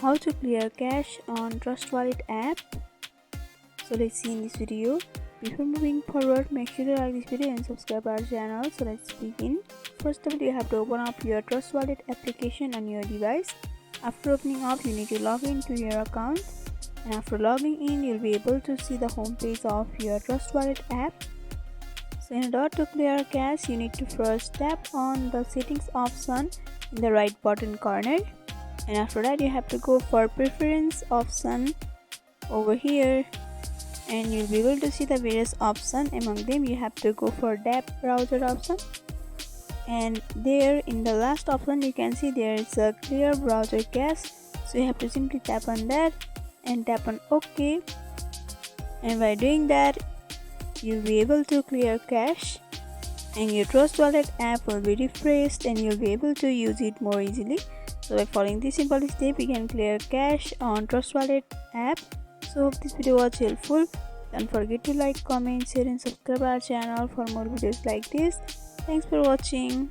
How to clear cache on Trust Wallet app. So let's see in this video. Before moving forward, make sure to like this video and subscribe our channel. So let's begin. First of all, you have to open up your Trust Wallet application on your device. After opening up, you need to log into your account, and after logging in, you'll be able to see the home page of your Trust Wallet app. So in order to clear cache, you need to first tap on the settings option in the right bottom corner, and after that you have to go for preference option over here, and you'll be able to see the various options. Among them, you have to go for depth browser option, and there in the last option you can see there is a clear browser cache. So you have to simply tap on that and tap on OK, and by doing that you'll be able to clear cache, and your Trust Wallet app will be refreshed and you'll be able to use it more easily. So by following this simple step, you can clear cache on Trust Wallet app. So hope this video was helpful. Don't forget to like, comment, share and subscribe our channel for more videos like this. Thanks for watching.